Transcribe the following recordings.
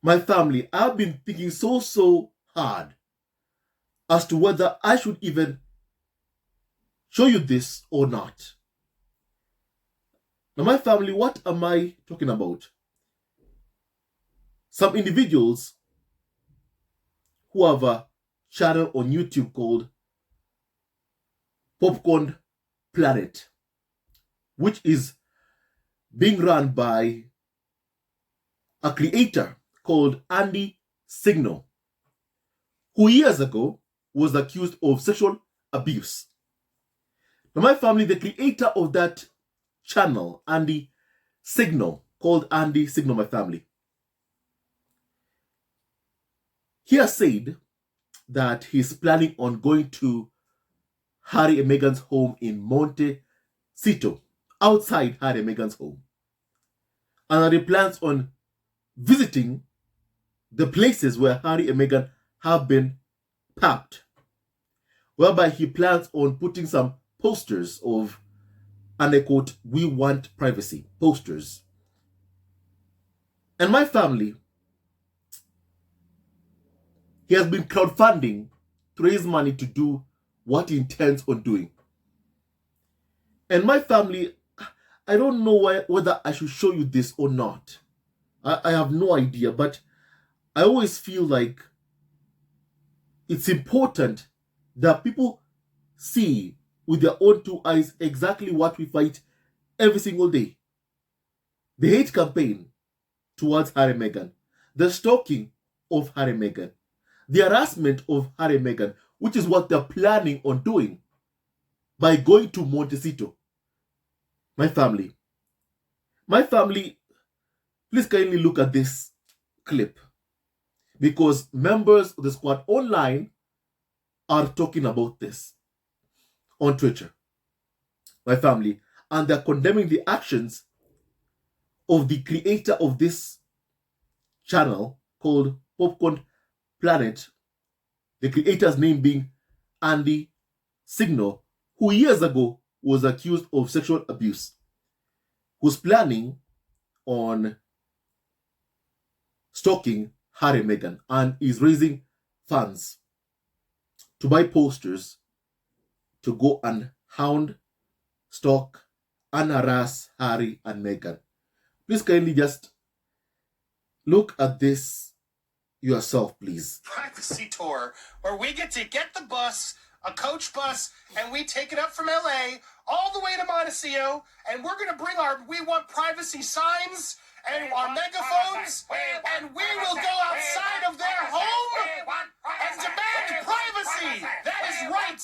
My family, I've been thinking so hard as to whether I should even show you this or not. Now, my family, what am I talking about? Some individuals who have a channel on YouTube called Popcorn Planet, which is being run by a creator called Signore, who years ago was accused of sexual abuse. Now, my family, the creator of that channel, Signore, called Signore, my family, he has said that he's planning on going to Harry and Meghan's home in Montecito, outside Harry and Meghan's home. And that he plans on visiting the places where Harry and Meghan have been papped, whereby he plans on putting some posters of, and I quote, "We want privacy," posters. And my family, he has been crowdfunding to raise money to do what he intends on doing. And my family, I don't know whether I should show you this or not. I have no idea, but I always feel like it's important that people see with their own two eyes exactly what we fight every single day. The hate campaign towards Harry and Meghan, the stalking of Harry and Meghan, the harassment of Harry and Meghan, which is what they're planning on doing by going to Montecito. My family, please kindly look at this clip, because members of the squad online are talking about this on Twitter. My family, and they're condemning the actions of the creator of this channel called Popcorn Planet, the creator's name being Signore, who years ago was accused of sexual abuse, who's planning on stalking Harry and Meghan and is raising funds to buy posters to go and hound, stalk, and harass Harry and Meghan. Please kindly just look at this yourself, please. Privacy tour where we get to get the bus, a coach bus, and we take it up from LA all the way to Montecito, and we're going to bring our "We Want Privacy" signs and our megaphones, and we will go outside of their home and demand privacy. That is right.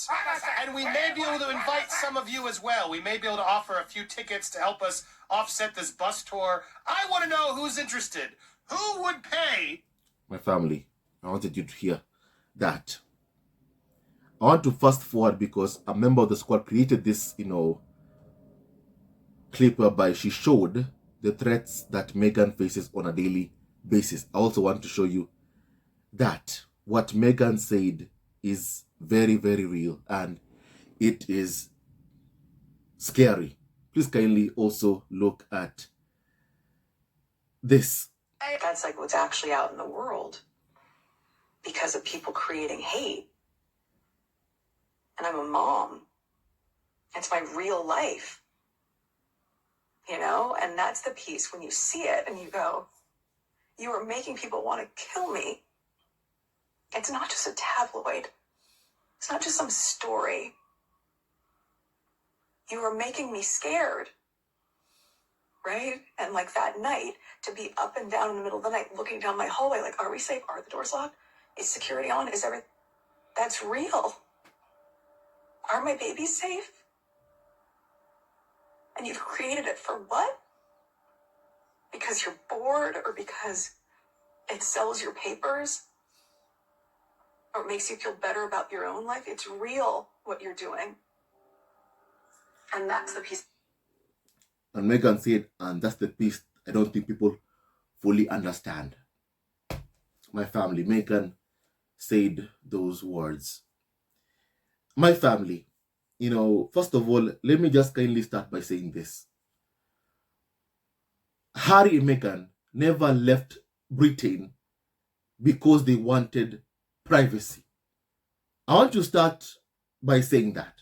And we may be able to invite some of you as well. We may be able to offer a few tickets to help us offset this bus tour. I want to know who's interested. Who would pay? My family, I wanted you to hear that. I want to fast forward because a member of the squad created this, clip whereby she showed the threats that Meghan faces on a daily basis. I also want to show you that what Meghan said is very real and it is scary. Please kindly also look at this. That's like what's actually out in the world because of people creating hate. And I'm a mom. It's my real life. And that's the piece when you see it and you go, you are making people want to kill me. It's not just a tabloid. It's not just some story. You are making me scared. Right? And like that night, to be up and down in the middle of the night, looking down my hallway, like, are we safe? Are the doors locked? Is security on? Is everything? That's real. Are my babies safe? And you've created it for what? Because you're bored or because it sells your papers? Or it makes you feel better about your own life? It's real what you're doing. And that's the piece. And Meghan said, and that's the piece I don't think people fully understand. My family, Meghan said those words. My family, first of all, let me just kindly start by saying this. Harry and Meghan never left Britain because they wanted privacy. I want to start by saying that,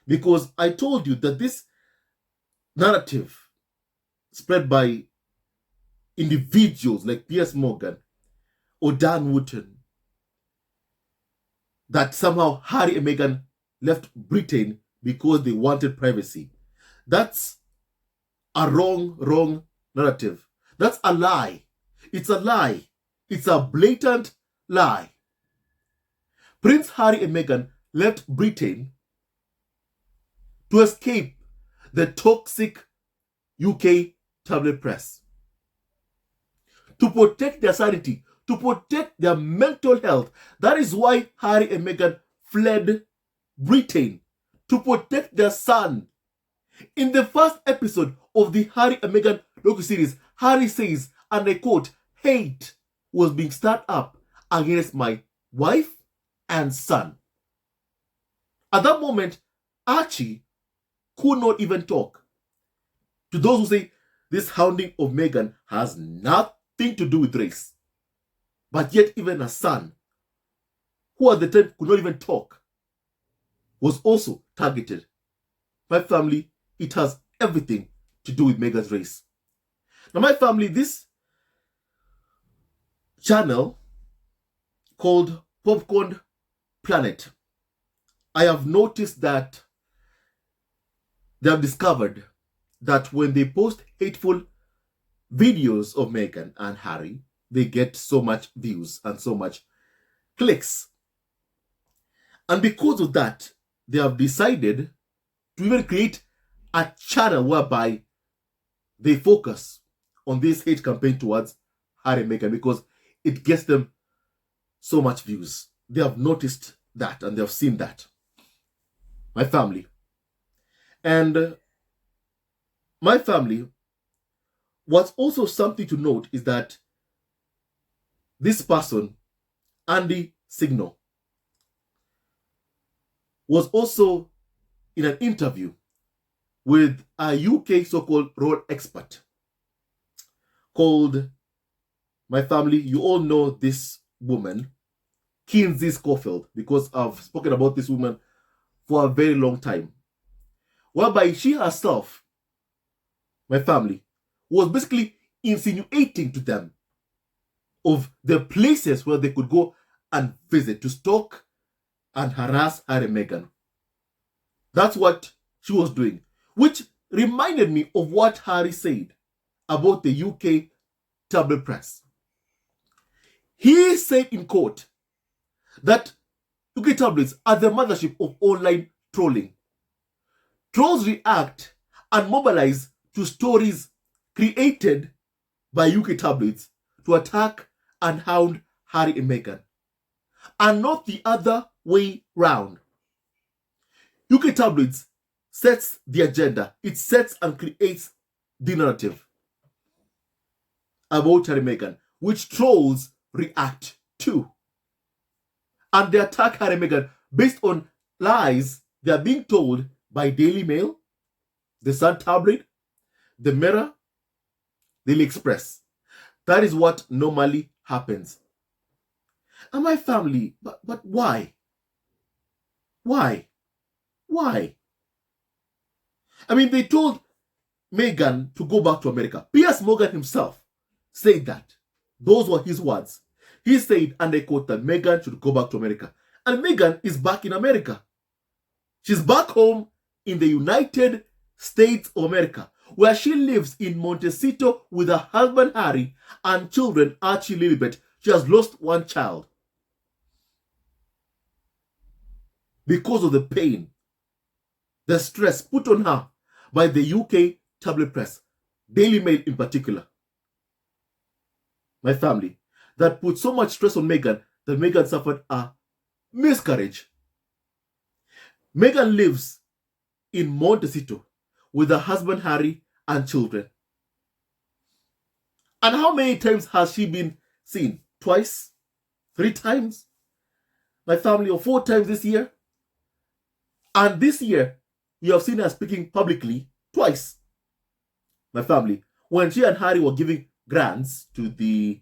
because I told you that this narrative spread by individuals like Piers Morgan or Dan Wootton, that somehow Harry and Meghan left Britain because they wanted privacy. That's a wrong narrative. That's a lie. It's a lie. It's a blatant lie. Prince Harry and Meghan left Britain to escape the toxic UK tabloid press, to protect their sanity, to protect their mental health. That is why Harry and Meghan fled Britain, to protect their son. In the first episode of the Harry and Meghan docu-series, Harry says, and I quote, "Hate was being stirred up against my wife and son." At that moment, Archie could not even talk. To those who say this hounding of Meghan has nothing to do with race, but yet even a son, who at the time could not even talk, was also targeted. My family, it has everything to do with Meghan's race. Now, my family, this channel called Popcorn Planet, I have noticed that they have discovered that when they post hateful videos of Meghan and Harry, they get so much views and so much clicks. And because of that, they have decided to even create a channel whereby they focus on this hate campaign towards Harry and Meghan, because it gets them so much views. They have noticed that and they have seen that. My family. And my family, what's also something to note is that this person, Andy Signore, was also in an interview with a UK so-called royal expert called, my family, you all know this woman, Kinsey Schofield, because I've spoken about this woman for a very long time, whereby she herself, my family, was basically insinuating to them of the places where they could go and visit to stalk and harass Harry and Meghan. That's what she was doing, which reminded me of what Harry said about the UK tabloid press. He said in court that UK tabloids are the mothership of online trolling. Trolls react and mobilize to stories created by UK tabloids to attack and hound Harry and Meghan, and not the other way round. UK tabloids sets the agenda. It sets and creates the narrative about Harry and Meghan, which trolls react to. And they attack Harry and Meghan based on lies they are being told by Daily Mail, the Sun tabloid, the Mirror, Daily Express. That is what normally happens. And my family, but why? Why? Why? I mean, they told Meghan to go back to America. Piers Morgan himself said that. Those were his words. He said, and I quote, that Meghan should go back to America. And Meghan is back in America. She's back home in the United States of America, where she lives in Montecito with her husband Harry and children Archie, Lilibet. She has lost one child because of the pain, the stress put on her by the UK tabloid press, Daily Mail in particular. My family, that put so much stress on Meghan that Meghan suffered a miscarriage. Meghan lives in Montecito with her husband Harry and children. And how many times has she been seen? Twice? 3 times? My family, or 4 times this year? And this year, you have seen her speaking publicly twice. My family, when she and Harry were giving grants to the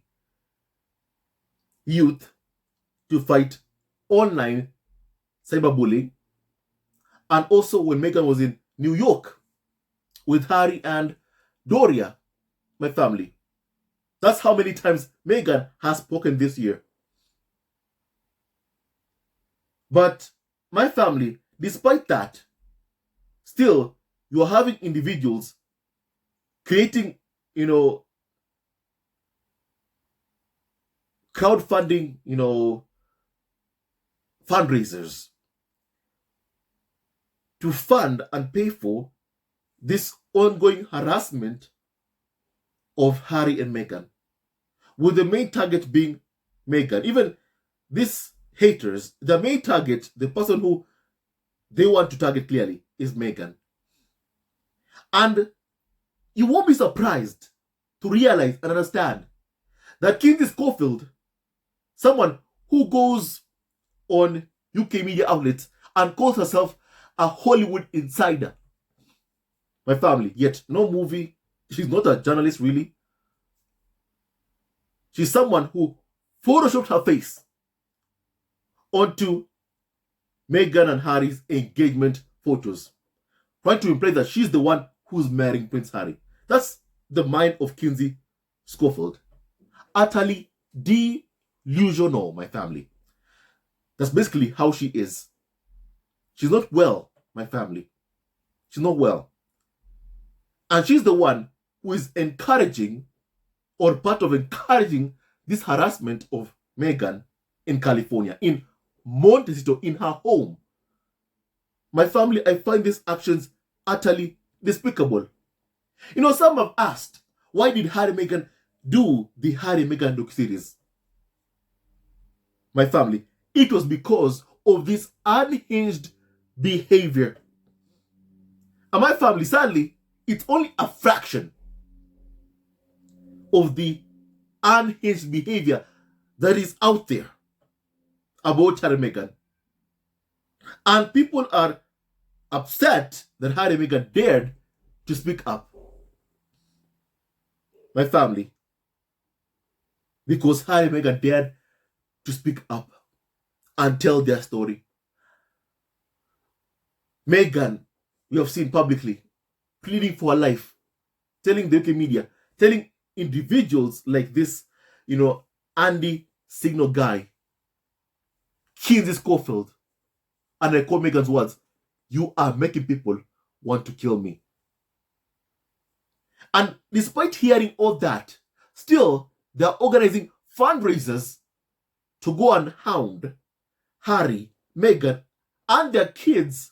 youth to fight online cyberbullying, and also when Meghan was in New York with Harry and Doria, my family. That's how many times Meghan has spoken this year. But my family, despite that, still you are having individuals creating, crowdfunding, fundraisers to fund and pay for this ongoing harassment of Harry and Meghan, with the main target being Meghan. Even these haters, the main target, the person who they want to target clearly, is Meghan. And you won't be surprised to realize and understand that Kinsey Schofield, someone who goes on UK media outlets and calls herself a Hollywood insider, my family, yet no movie, she's not a journalist really. She's someone who photoshopped her face onto Meghan and Harry's engagement photos, trying to imply that she's the one who's marrying Prince Harry. That's the mind of Kinsey Schofield. Utterly delusional, my family. That's basically how she is. She's not well, my family. She's not well. And she's the one who is encouraging, or part of encouraging, this harassment of Meghan in California, in Montecito, in her home. My family, I find these actions utterly despicable. Some have asked, why did Harry and Meghan do the Harry and Meghan docu-series? My family, it was because of this unhinged behavior. And my family, sadly, it's only a fraction of the unhinged behavior that is out there about Harry and Meghan. And people are upset that Harry and Meghan dared to speak up. My family, because Harry and Meghan dared to speak up and tell their story. Meghan, we have seen publicly, pleading for her life, telling the UK media, telling individuals like this, Andy Signal guy, Kinsey Schofield, and I quote Meghan's words, "You are making people want to kill me." And despite hearing all that, still they're organizing fundraisers to go and hound Harry, Meghan, and their kids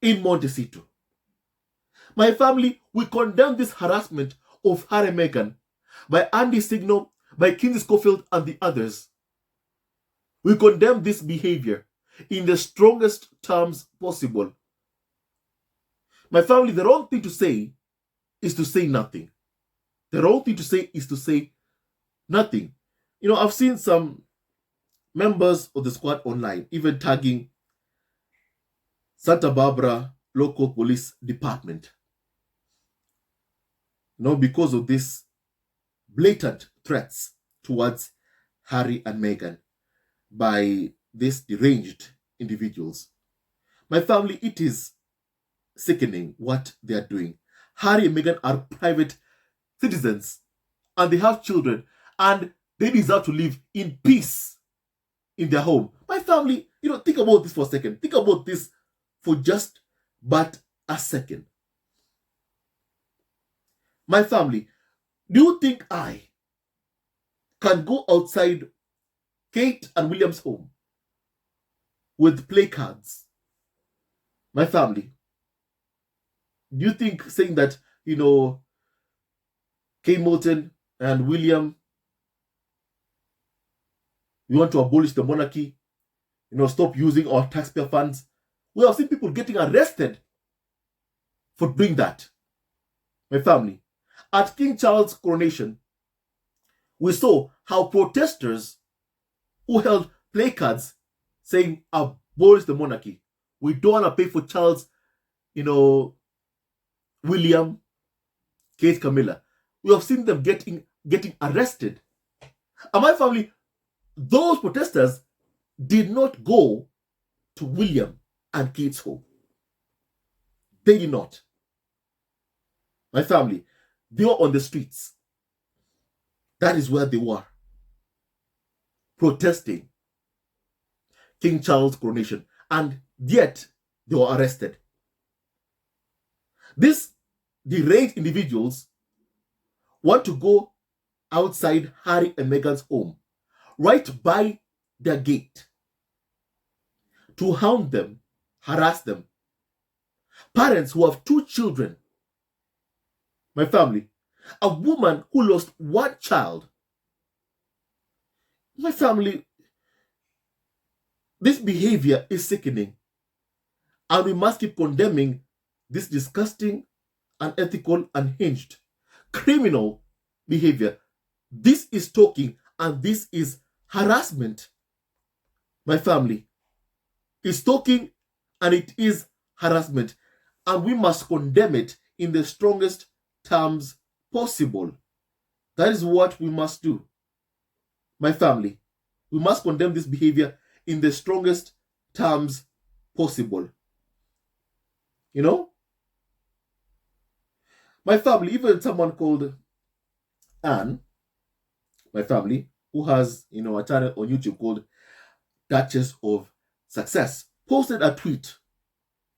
in Montecito. My family, we condemn this harassment of Harry and Meghan by Andy Signal, by Kinsey Schofield, and the others. We condemn this behavior in the strongest terms possible. My family, the wrong thing to say is to say nothing. The wrong thing to say is to say nothing. I've seen some members of the squad online even tagging Santa Barbara local police department. Because of these blatant threats towards Harry and Meghan by these deranged individuals. My family, it is sickening what they are doing. Harry and Meghan are private citizens and they have children and they deserve to live in peace in their home. My family, think about this for a second. Think about this for just but a second. My family, do you think I can go outside Kate and William's home with placards? My family, do you think saying that, Kate Moulton and William, we want to abolish the monarchy, stop using our taxpayer funds? We have seen people getting arrested for doing that. My family, at King Charles' coronation, we saw how protesters who held placards saying, abolish the monarchy, we don't want to pay for Charles, William, Kate, Camilla. We have seen them getting arrested. And my family, those protesters did not go to William and Kate's home. They did not. My family, they were on the streets. That is where they were, protesting King Charles' coronation, and yet they were arrested. These deranged individuals want to go outside Harry and Meghan's home, right by their gate, to hound them, harass them. Parents who have 2 children. My family, a woman who lost 1 child. My family, this behavior is sickening, and we must keep condemning this disgusting, unethical, unhinged, criminal behavior. This is stalking and this is harassment. My family, it's stalking and it is harassment, and we must condemn it in the strongest terms possible. That is what we must do. My family, we must condemn this behavior in the strongest terms possible. You know? My family, even someone called Anne, my family, who has, a channel on YouTube called Duchess of Success, posted a tweet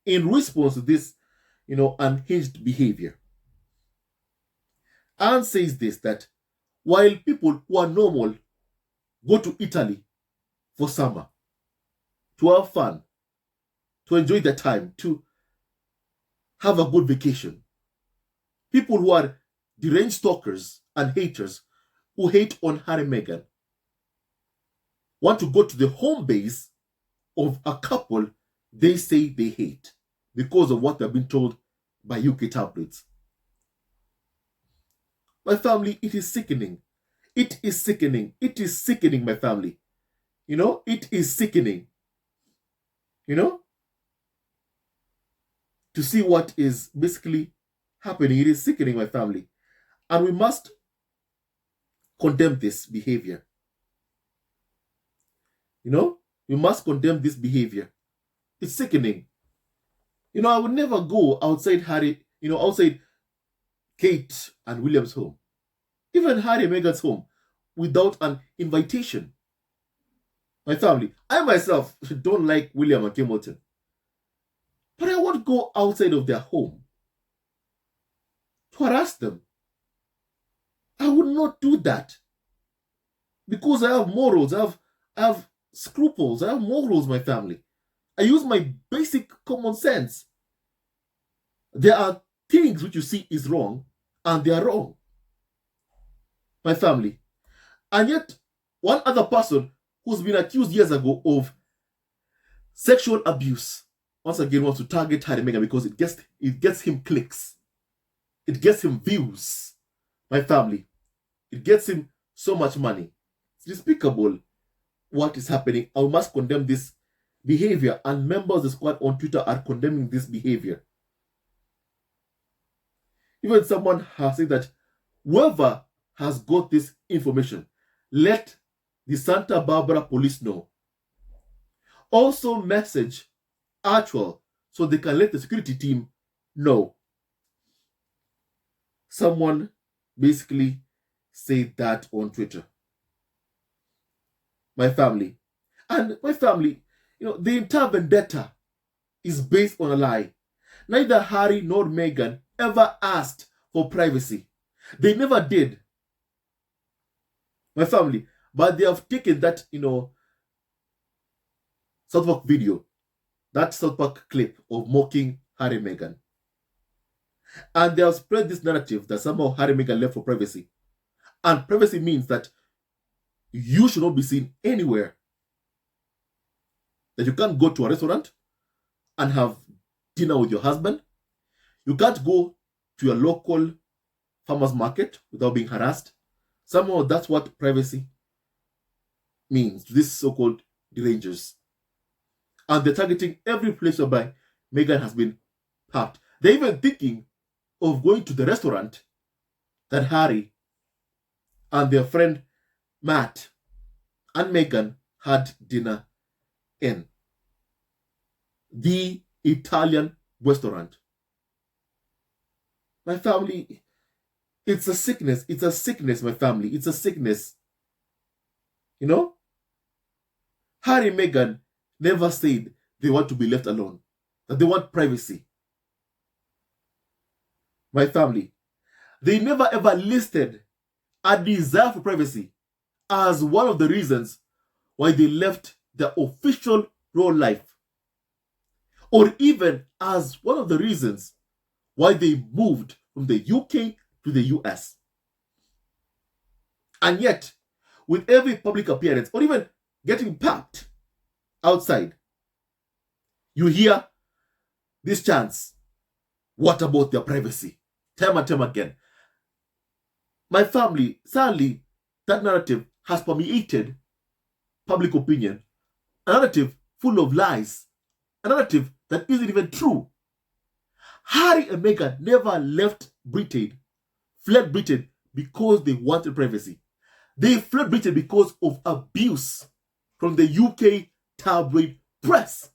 in response to this, unhinged behavior. Anne says this, that while people who are normal go to Italy for summer, to have fun, to enjoy their time, to have a good vacation, people who are deranged stalkers and haters who hate on Harry and Meghan want to go to the home base of a couple they say they hate because of what they've been told by UK tabloids. My family, it is sickening. It is sickening. It is sickening, my family. It is sickening. To see what is basically happening. It is sickening, my family. And we must condemn this behavior. We must condemn this behavior. It's sickening. I would never go outside outside Kate and William's home, even Harry and Meghan's home, without an invitation. My family, I myself don't like William and Kate Moulton, but I won't go outside of their home to harass them. I would not do that because I have morals. I have scruples. I have morals, my family. I use my basic common sense. There are things which you see is wrong, and they are wrong. My family. And yet, one other person who's been accused years ago of sexual abuse, once again wants to target Harry and Meghan because it gets him clicks. It gets him views. My family. It gets him so much money. It's despicable what is happening. I must condemn this behavior, and members of the squad on Twitter are condemning this behavior. Even someone has said that whoever has got this information, let the Santa Barbara police know. Also message ARCHIE so they can let the security team know. Someone basically said that on Twitter. My family. And my family, the entire vendetta is based on a lie. Neither Harry nor Meghan ever asked for privacy. They never did. My family. But they have taken that, South Park video, that South Park clip of mocking Harry and Meghan. And they have spread this narrative that somehow Harry and Meghan left for privacy. And privacy means that you should not be seen anywhere. That you can't go to a restaurant and have dinner with your husband. You can't go to your local farmer's market without being harassed. Somehow that's what privacy means to these so-called derangers. And they're targeting every place whereby Meghan has been parked. They're even thinking of going to the restaurant that Harry and their friend Matt and Meghan had dinner in the Italian restaurant. My family, it's a sickness. It's a sickness, my family. It's a sickness. You know? Harry and Meghan never said they want to be left alone, that they want privacy. My family, they never ever listed a desire for privacy as one of the reasons why they left their official royal life, or even as one of the reasons why they moved from the UK to the US. And yet, with every public appearance, or even getting packed outside, you hear this chants, what about their privacy? Time and time again. My family, sadly, that narrative has permeated public opinion, a narrative full of lies, a narrative that isn't even true. Harry and Meghan never left Britain, fled Britain because they wanted privacy. They fled Britain because of abuse from the UK tabloid press.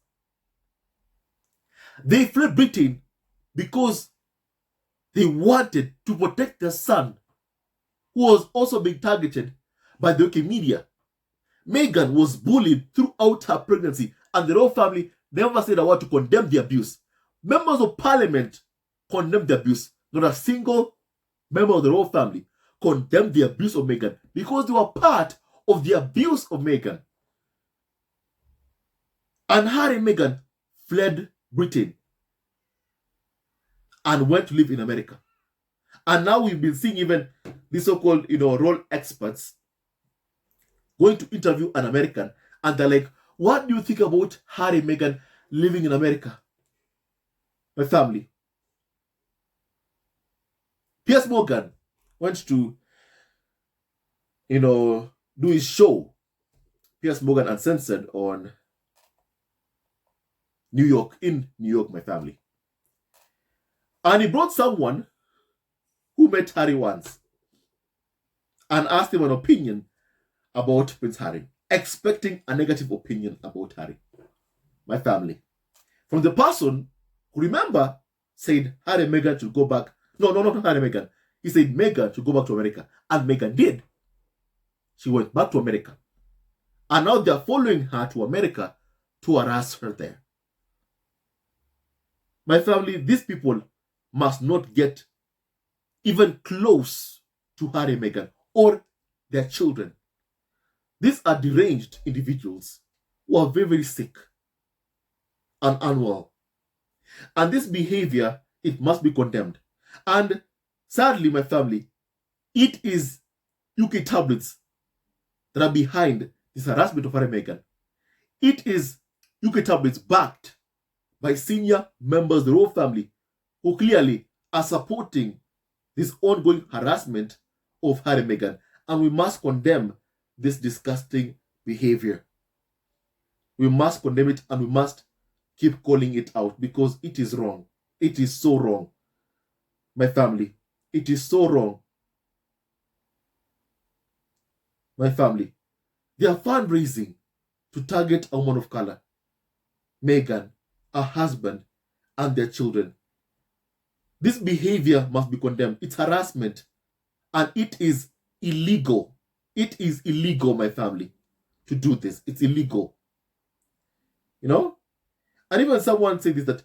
They fled Britain because they wanted to protect their son, who was also being targeted by the UK media. Meghan was bullied throughout her pregnancy, and the royal family never said a word to condemn the abuse. Members of parliament condemned the abuse. Not a single member of the royal family condemned the abuse of Meghan because they were part of the abuse of Meghan. And Harry and Meghan fled Britain and went to live in America. And now we've been seeing even the so-called, royal experts going to interview an American, and they're like, what do you think about Harry and Meghan living in America? My family. Piers Morgan went to, do his show, Piers Morgan Uncensored, on in New York, my family. And he brought someone who met Harry once and asked him an opinion about Prince Harry, expecting a negative opinion about Harry. My family. From the person who, remember, said Harry and Meghan should go back. No, not Harry and Meghan. He said Meghan should go back to America. And Meghan did. She went back to America. And now they're following her to America to harass her there. My family, these people must not get even close to Harry and Meghan or their children. These are deranged individuals who are very, very sick and unwell. And this behavior, it must be condemned. And sadly, my family, it is UK tabloids that are behind this harassment of Harry and Meghan. It is UK tabloids backed by senior members of the royal family who clearly are supporting this ongoing harassment of Harry and Meghan. And we must condemn this disgusting behavior. We must condemn it, and we must keep calling it out because it is wrong. It is so wrong. My family, it is so wrong. My family, they are fundraising to target a woman of color, Meghan, her husband, and their children. This behavior must be condemned. It's harassment, and it is illegal. It is illegal, my family, to do this. It's illegal. And even someone said this, that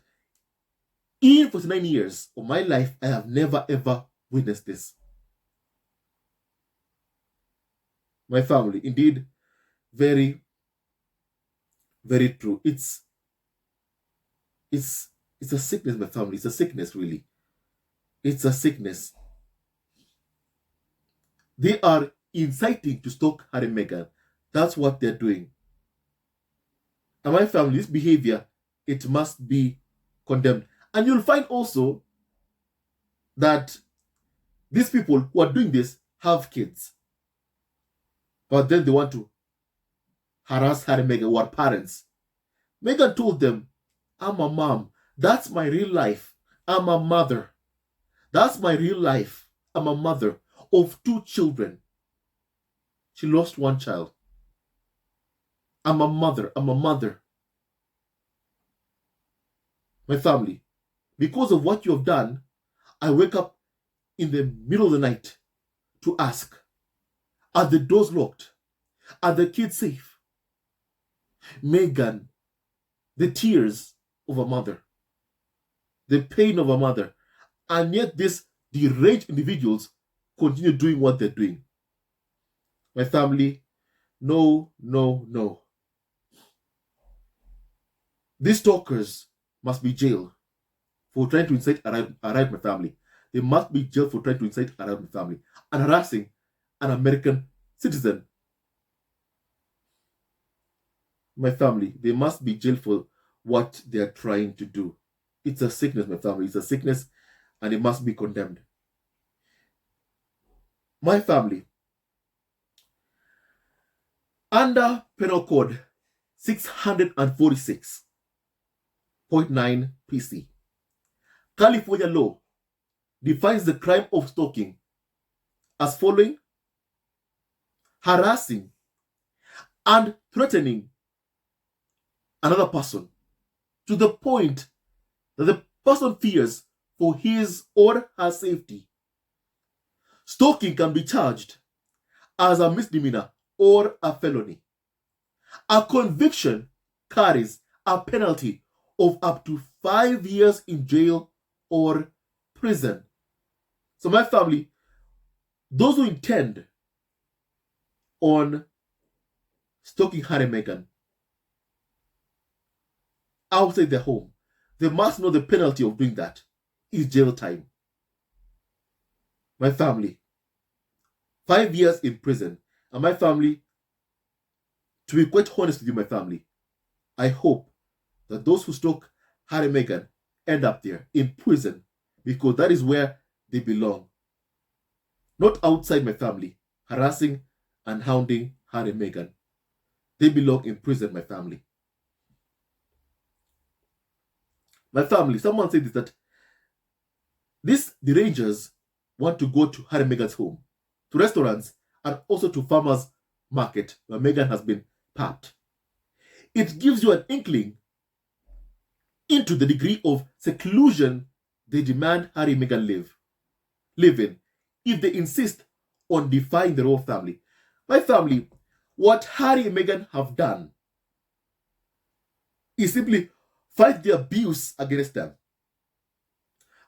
in 49 years of my life, I have never ever witnessed this. My family, indeed, very, very true. It's a sickness, my family. It's a sickness, really. It's a sickness. They are inciting to stalk Harry and Meghan. That's what they're doing. And my family, this behavior, it must be condemned. And you'll find also that these people who are doing this have kids. But then they want to harass Harry and Meghan, who are parents. Meghan told them, I'm a mom. That's my real life. I'm a mother. That's my real life. I'm a mother of 2 children. She lost 1 child. I'm a mother. I'm a mother. My family, because of what you have done, I wake up in the middle of the night to ask, are the doors locked? Are the kids safe? Meghan, the tears of a mother, the pain of a mother, and yet these deranged individuals continue doing what they're doing. My family, no, no, no. These stalkers must be jailed for trying to incite around my family. They must be jailed for trying to incite around my family and harassing an American citizen. My family, they must be jailed for what they are trying to do. It's a sickness, my family. It's a sickness, and it must be condemned. My family, under Penal Code 646.9 PC, California law defines the crime of stalking as following: harassing and threatening another person to the point that the person fears for his or her safety. Stalking can be charged as a misdemeanor or a felony. A conviction carries a penalty of up to 5 years in jail or prison. So my family, those who intend on stalking Harry and Meghan outside their home, they must know the penalty of doing that is jail time. My family, 5 years in prison. And my family, to be quite honest with you, my family, I hope that those who stalk Harry and Meghan end up there in prison, because that is where they belong. Not outside my family, harassing and hounding Harry and Meghan. They belong in prison, my family. My family, someone said this, that these derangers want to go to Harry and Meghan's home, to restaurants, and also to farmers' market where Meghan has been papped. It gives you an inkling into the degree of seclusion they demand Harry and Meghan live in, if they insist on defying the royal family. My family, what Harry and Meghan have done is simply fight the abuse against them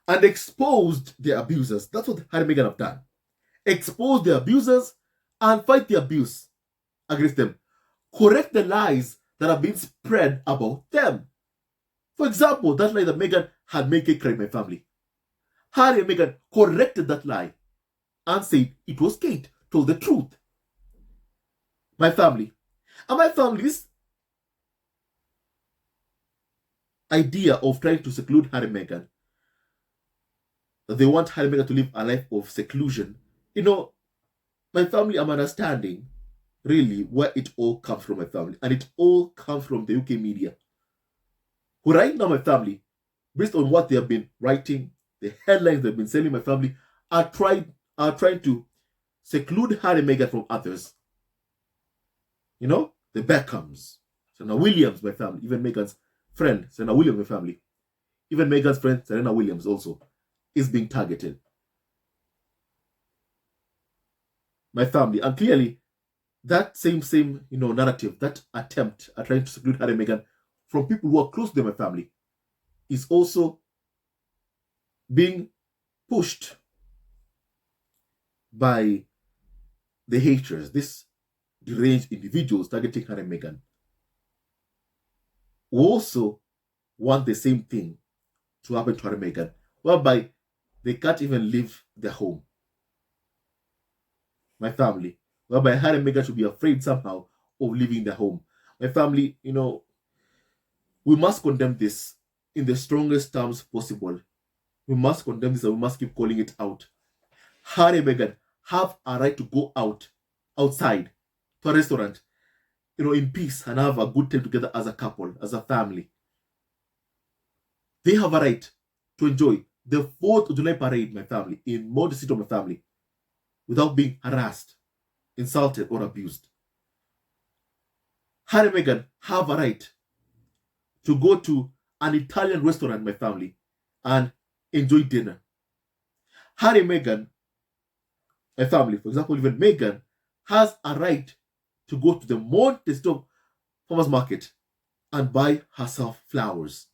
and exposed their abusers. That's what Harry and Meghan have done. Expose the abusers and fight the abuse against them. Correct the lies that have been spread about them. For example, that lie that Meghan had made Kate cry in my family. Harry and Meghan corrected that lie and said it was Kate, told the truth. My family. And my family's idea of trying to seclude Harry and Meghan, that they want Harry and Meghan to live a life of seclusion. You know, my family, I'm understanding really where it all comes from, my family. And it all comes from the UK media. Who right now, my family, based on what they have been writing, the headlines they've been selling, my family, are trying to seclude Harry and Meghan from others. You know, the Beckhams, Serena Williams, my family, even Meghan's friend, Serena Williams, my family, even Meghan's friend, Serena Williams also, is being targeted. My family, and clearly, that same narrative, that attempt at trying to seclude Harry and Meghan from people who are close to them, my family, is also being pushed by the haters, these deranged individuals targeting Harry and Meghan, who also want the same thing to happen to Harry and Meghan, whereby they can't even leave their home. My family, whereby Harry and Meghan should be afraid somehow of leaving their home. My family, we must condemn this in the strongest terms possible. We must condemn this and we must keep calling it out. Harry and Meghan have a right to go outside to a restaurant, in peace and have a good time together as a couple, as a family. They have a right to enjoy the 4th of July parade, my family, in Montecito, my family, without being harassed, insulted, or abused. Harry and Meghan have a right to go to an Italian restaurant, my family, and enjoy dinner. Harry and Meghan, my family, for example, even Meghan, has a right to go to the Montecito farmers market and buy herself flowers.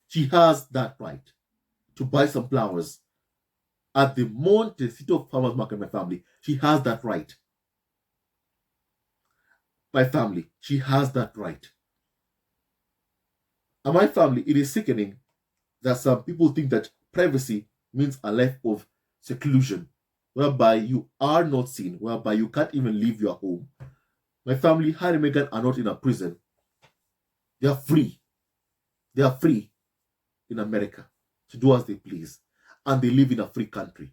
She has that right to buy some flowers at the Montecito farmers market, my family. She has that right. My family, she has that right. And my family, it is sickening that some people think that privacy means a life of seclusion, whereby you are not seen, whereby you can't even leave your home. My family, Harry and Meghan, are not in a prison. They are free. They are free in America to do as they please. And they live in a free country.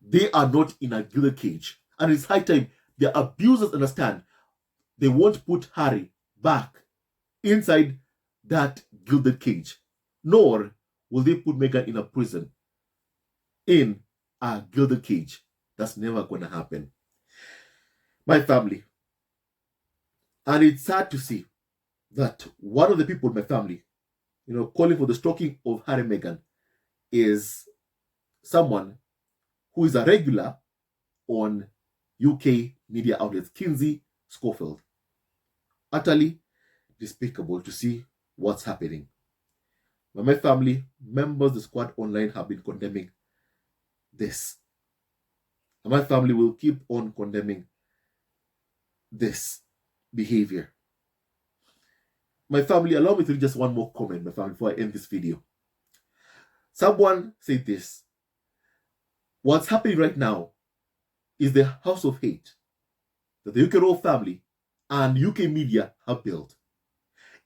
They are not in a gilded cage. And it's high time the abusers understand they won't put Harry back inside that gilded cage. Nor will they put Meghan in a prison in a gilded cage. That's never going to happen. My family. And it's sad to see that one of the people in my family, calling for the stalking of Harry and Meghan is someone who is a regular on UK media outlets, Kinsey Schofield. Utterly despicable to see what's happening. But my family, members of the squad online have been condemning this. And my family will keep on condemning this behavior. My family, allow me to read just one more comment, my family, before I end this video. Someone said this. What's happening right now is the house of hate that the UK royal family and UK media have built.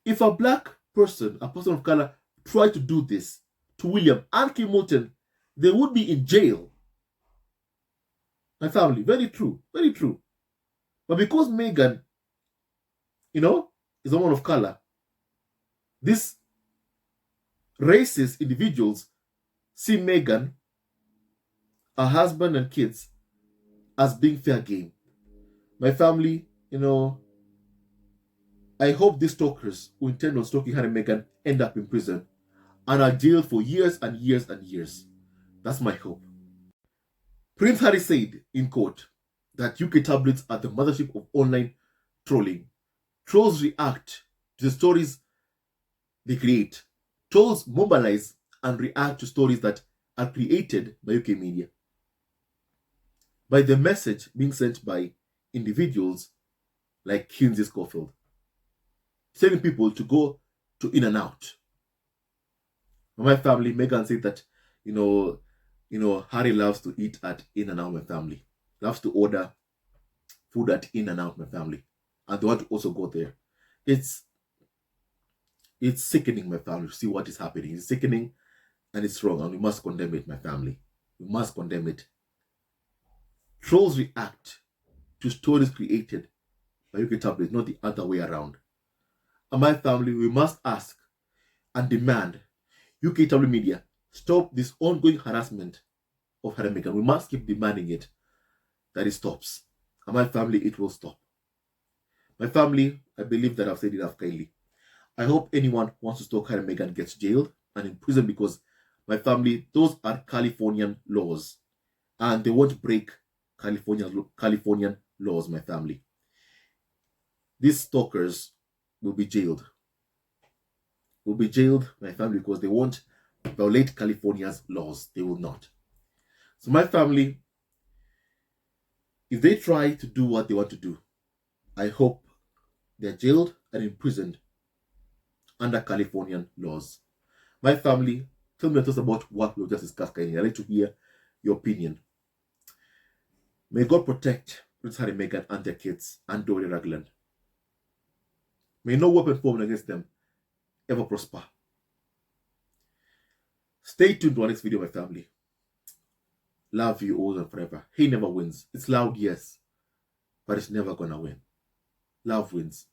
If a black person, a person of color, tried to do this to William and Kim Moulton, they would be in jail. My family, very true, very true. But because Meghan, is a woman of color, these racist individuals see Meghan, her husband and kids, as being fair game. My family, I hope these stalkers who intend on stalking Harry and Meghan end up in prison and are jailed for years and years and years. That's my hope. Prince Harry said in court that UK tabloids are the mothership of online trolling. Trolls react to the stories they create. Trolls mobilize and react to stories that are created by UK media, by the message being sent by individuals like Kinsey Schofield, telling people to go to In-N-Out. My family, Meghan said that, Harry loves to eat at In-N-Out, my family. Loves to order food at In-N-Out, my family. And they want to also go there. It's sickening, my family, to see what is happening. It's sickening and it's wrong. And we must condemn it, my family. We must condemn it. Trolls react to stories created by UK tabloids, not the other way around. And my family, we must ask and demand UK tabloid media stop this ongoing harassment of Harry and Meghan. We must keep demanding it, that it stops. And my family, it will stop. My family, I believe that I've said enough kindly. I hope anyone who wants to stalk Harry and Meghan gets jailed and in prison, because my family, those are Californian laws. And they won't break Californian laws, my family. These stalkers will be jailed. Will be jailed, my family, because they won't violate California's laws. They will not. So my family, if they try to do what they want to do, I hope they're jailed and imprisoned under Californian laws. My family, tell me your thoughts about what we just discussed. I'd like to hear your opinion. May God protect Prince Harry, Meghan, and their kids, and Dory Ragland. May no weapon formed against them ever prosper. Stay tuned to our next video, my family. Love you all and forever. He never wins. It's loud, yes, but it's never gonna win. Love wins.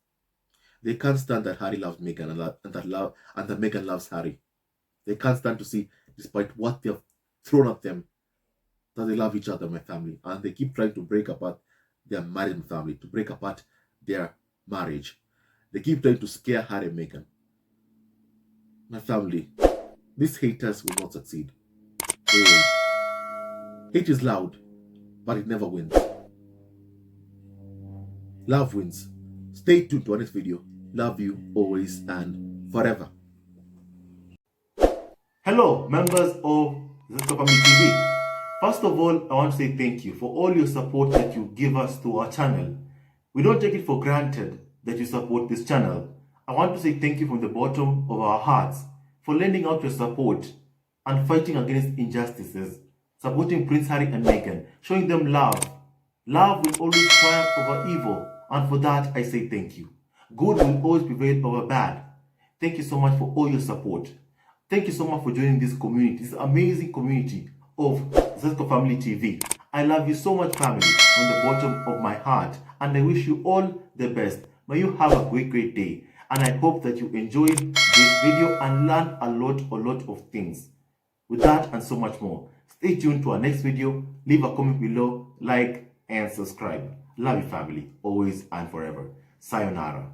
They can't stand that Harry loves Meghan and that Meghan loves Harry. They can't stand to see, despite what they've thrown at them, that they love each other, my family. And they keep trying to break apart their married family, to break apart their marriage. They keep trying to scare Harry and Meghan. My family, these haters will not succeed. They will. Hate is loud, but it never wins. Love wins. Stay tuned to our next video. Love you always and forever. Hello, members of Signore Family TV. First of all, I want to say thank you for all your support that you give us to our channel. We don't take it for granted that you support this channel. I want to say thank you from the bottom of our hearts for lending out your support and fighting against injustices, supporting Prince Harry and Meghan, showing them love. Love will always triumph over evil, and for that I say thank you. Good will always prevail over bad. Thank you so much for all your support. Thank you so much for joining this community, this amazing community of Signore Family TV. I love you so much, family, from the bottom of my heart, and I wish you all the best. May you have a great day, and I hope that you enjoyed this video and learned a lot of things. With that and so much more, stay tuned to our next video. Leave a comment below, like and subscribe. Love you, family, always and forever. Sayonara.